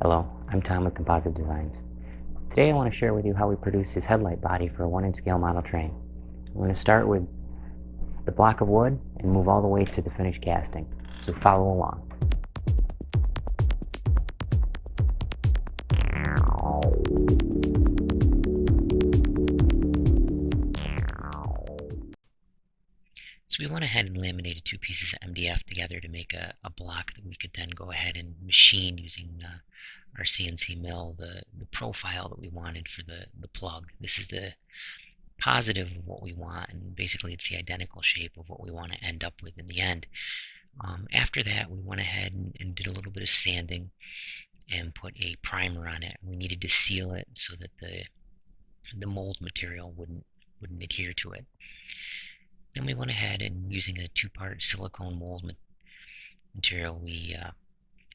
Hello, I'm Tom with Composite Designs. Today I want to share with you how we produce this headlight body for a 1-inch scale model train. I'm going to start with the block of wood and move all the way to the finished casting, so follow along. So we went ahead and laminated two pieces of MDF together to make a block that we could then go ahead and machine using our CNC mill, the profile that we wanted for the plug. This is the positive of what we want, and basically it's the identical shape of what we want to end up with in the end. After that, we went ahead and did a little bit of sanding and put a primer on it. We needed to seal it so that the mold material wouldn't adhere to it. Then we went ahead and, using a two-part silicone mold material, we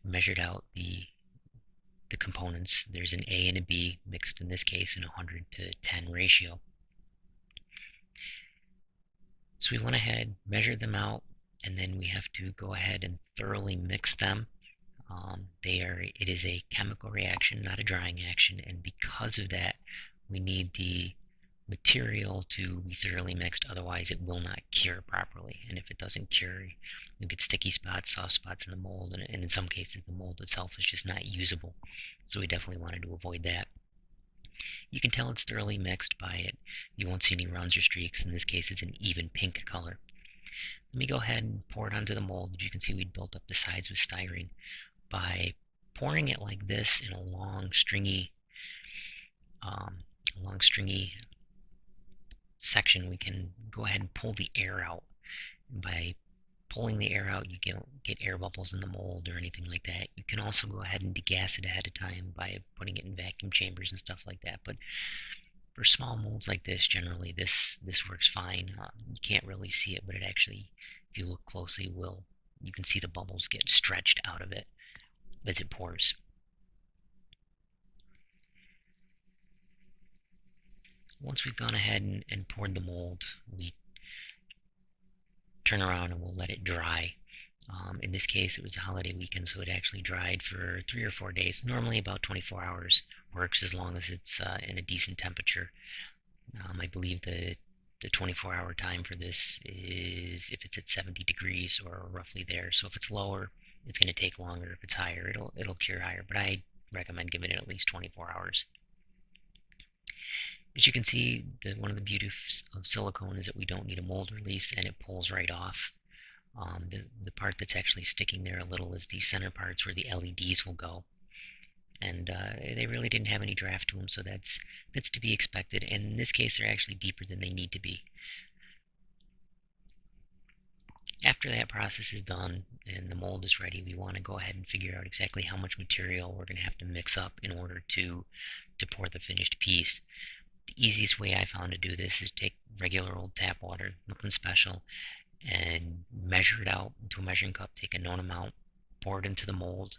measured out the components. There's an A and a B mixed in this case in a 100:10 ratio. So we went ahead, measured them out, and then we have to go ahead and thoroughly mix them. It is a chemical reaction, not a drying action, and because of that, we need the material to be thoroughly mixed, otherwise it will not cure properly. And if it doesn't cure, you get sticky spots, soft spots in the mold, and in some cases the mold itself is just not usable. So we definitely wanted to avoid that. You can tell it's thoroughly mixed by it. You won't see any runs or streaks. In this case, it's an even pink color. Let me go ahead and pour it onto the mold. As you can see, we built up the sides with styrene. By pouring it like this in a long stringy section, we can go ahead and pull the air out. And by pulling the air out, you get air bubbles in the mold or anything like that. You can also go ahead and degas it ahead of time by putting it in vacuum chambers and stuff like that. But for small molds like this, generally this works fine. You can't really see it, but it actually, if you look closely, you can see the bubbles get stretched out of it as it pours. Once we've gone ahead and poured the mold, we turn around and we'll let it dry. In this case, it was a holiday weekend, so it actually dried for 3 or 4 days. Normally about 24 hours works as long as it's in a decent temperature. I believe the 24-hour time for this is if it's at 70 degrees or roughly there. So if it's lower, it's going to take longer. If it's higher, it'll cure higher, but I recommend giving it at least 24 hours. As you can see, one of the beauties of silicone is that we don't need a mold release, and it pulls right off. The part that's actually sticking there a little is the center parts where the LEDs will go. And they really didn't have any draft to them, so that's to be expected. And in this case, they're actually deeper than they need to be. After that process is done and the mold is ready, we want to go ahead and figure out exactly how much material we're going to have to mix up in order to pour the finished piece. The easiest way I found to do this is take regular old tap water, nothing special, and measure it out into a measuring cup. Take a known amount, pour it into the mold,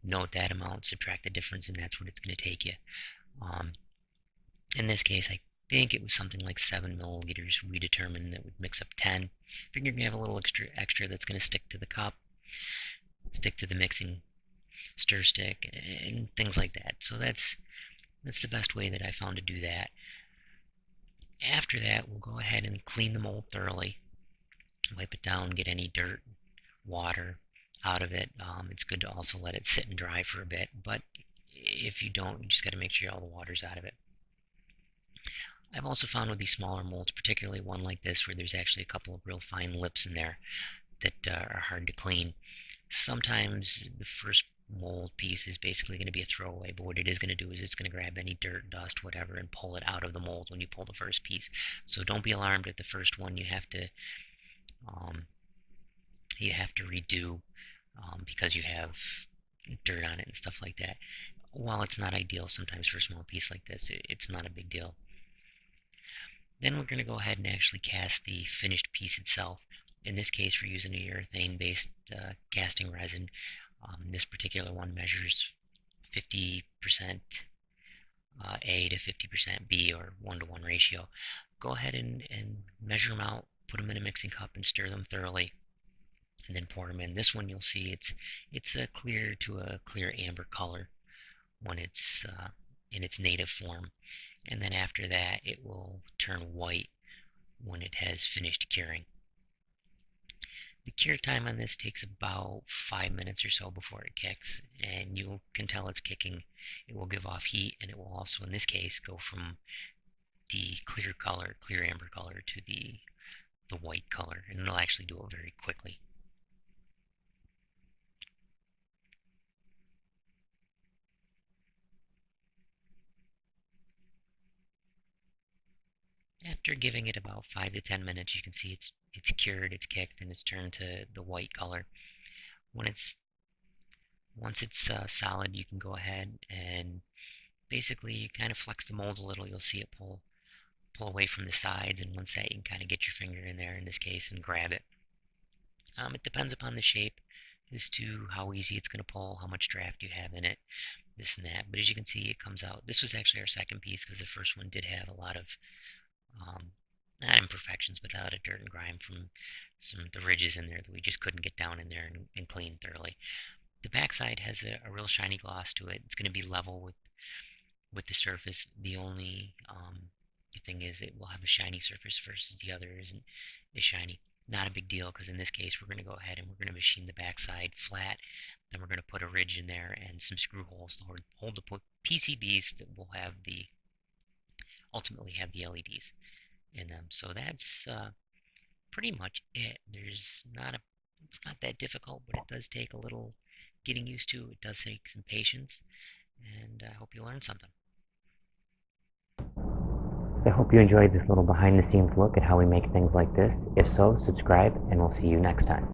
note that amount, subtract the difference, and that's what it's going to take you. In this case, I think it was something like 7 milliliters. We determined that would mix up 10. Figured we have a little extra that's going to stick to the cup, stick to the mixing stir stick, and things like that. So that's the best way that I found to do that. After that, we'll go ahead and clean the mold thoroughly, wipe it down, get any dirt, water out of it. It's good to also let it sit and dry for a bit, but if you don't, you just got to make sure all the water's out of it. I've also found with these smaller molds, particularly one like this where there's actually a couple of real fine lips in there that are hard to clean, sometimes the first mold piece is basically going to be a throwaway, but what it is going to do is it's going to grab any dirt, dust, whatever, and pull it out of the mold when you pull the first piece. So don't be alarmed at the first one you have to redo because you have dirt on it and stuff like that. While it's not ideal sometimes for a small piece like this, it's not a big deal. Then we're going to go ahead and actually cast the finished piece itself. In this case, we're using a urethane-based casting resin. This particular one measures 50% A to 50% B, or 1-to-1 ratio. Go ahead and measure them out, put them in a mixing cup, and stir them thoroughly. and then pour them in. This one you'll see it's a clear to a clear amber color when it's in its native form, and then after that it will turn white when it has finished curing. The cure time on this takes about 5 minutes or so before it kicks, and you can tell it's kicking. It will give off heat, and it will also, in this case, go from the clear color, clear amber color, to the white color, and it'll actually do it very quickly. After giving it about 5 to 10 minutes, you can see it's cured, it's kicked, and it's turned to the white color. When it's Once it's solid, you can go ahead and basically you kind of flex the mold a little. You'll see it pull away from the sides, and once that, you can kind of get your finger in there in this case and grab it. It depends upon the shape as to how easy it's going to pull, how much draft you have in it, this and that. But as you can see, it comes out. This was actually our second piece because the first one did have a lot of um, not imperfections, but a lot of dirt and grime from some of the ridges in there that we just couldn't get down in there and clean thoroughly. The backside has a real shiny gloss to it. It's going to be level with the surface. The only thing is it will have a shiny surface versus the other isn't as shiny. Not a big deal because in this case we're going to go ahead and we're going to machine the backside flat. Then we're going to put a ridge in there and some screw holes to hold the PCBs that will have the ultimately have the LEDs in them. So that's pretty much it. It's not that difficult, but it does take a little getting used to. It does take some patience, and I hope you learned something. So I hope you enjoyed this little behind the scenes look at how we make things like this. If so, subscribe, and we'll see you next time.